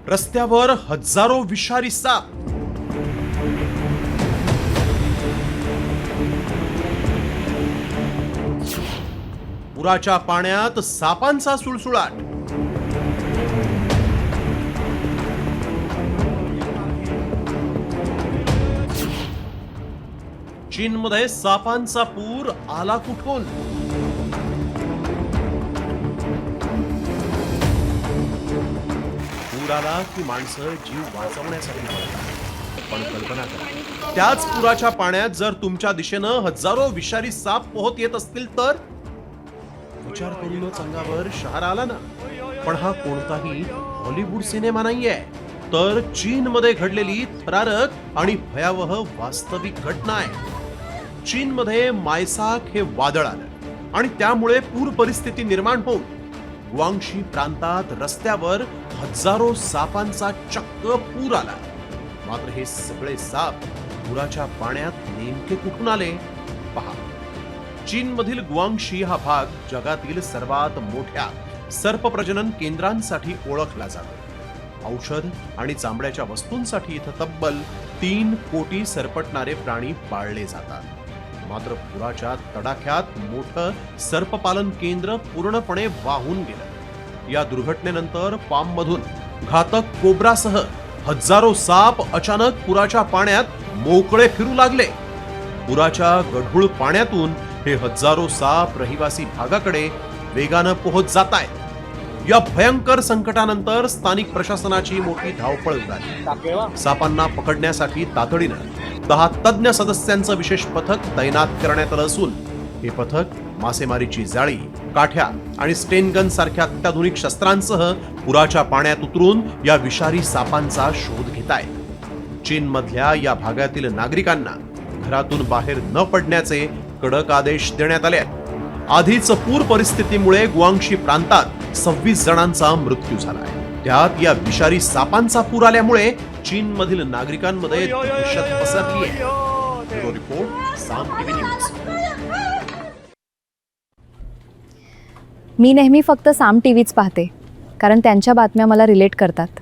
रस्त्यावर हजारो विषारी साप. पुराच्या पाण्यात सापांचा सुळसुळाट. चीनमध्ये सापांचा पूर आला कुठून? पूर आला की माणसं जीव वाचवण्यासाठी पळतात. पण कल्पना करा, त्याच पुराच्या पाण्यात जर तुमच्या दिशेनं हजारो विषारी साप पोहत येत असतील तर विचार करूनच अंगावर शहारा आला ना. पण हा कोणताही हॉलिवूड सिनेमा नाहीये, तर चीनमध्ये घडलेली थरारक आणि भयावह वास्तविक घटना आहे. चीनमध्ये मायसाक हे वादळ आलं आणि त्यामुळे पूर परिस्थिती निर्माण होऊन ग्वांगशी प्रांतात रस्त्यावर हजारो सापांचा चक्क पूर आला. मात्र हे सगळे साप पुराच्या पाण्यात नेमके कुठून आले? पहा. चीनमधील ग्वांगशी हा भाग जगातील सर्वात मोठ्या सर्प प्रजनन केंद्रांसाठी ओळखला जातो. औषध आणि चामड्याच्या वस्तूंसाठी इथं तब्बल 3 कोटी सरपटणारे प्राणी पाळले जातात. मात्र पुराच्या तडाख्यात मोठं सर्पपालन केंद्र पूर्णपणे वाहून गेलं. या दुर्घटनेनंतर फार्ममधून घातक कोब्रासह हजारो साप अचानक पुराच्या पाण्यात मोकळे फिरू लागले. पुराच्या गढूळ पाण्यातून हे हजारो साप रहिवासी भागाकडे वेगानं पोहोच जात आहेत. या भयंकर संकटानंतर स्थानिक प्रशासनाची मोठी धावपळ उडाली. सापांना पकडण्यासाठी तातडीनं 10 तज्ञ सदस्यांचं विशेष पथक तैनात करण्यात आलं असून हे पथक मासेमारीची जाळी, काठ्या आणि स्टेनगन सारख्या अत्याधुनिक शस्त्रांसह पुराच्या पाण्यात उतरून या विषारी सापांचा शोध घेत आहेत. चीनमधल्या या भागातील नागरिकांना घरातून बाहेर न पडण्याचे कडक आदेश देण्यात आले आहेत. आधीच पूर परिस्थितीमुळे ग्वांगशी प्रांतात 26 जणांचा मृत्यू झाला आहे. त्यात या विषारी सापांचा पूर आल्यामुळे चीनमधील नागरिकांमध्ये दहशत पसरली आहे. ब्युरो रिपोर्ट, साम टीव्ही न्यूज. मी नेहमी फक्त साम टीव्हीच पाहते, कारण त्यांच्या बातम्या मला रिलेट करतात.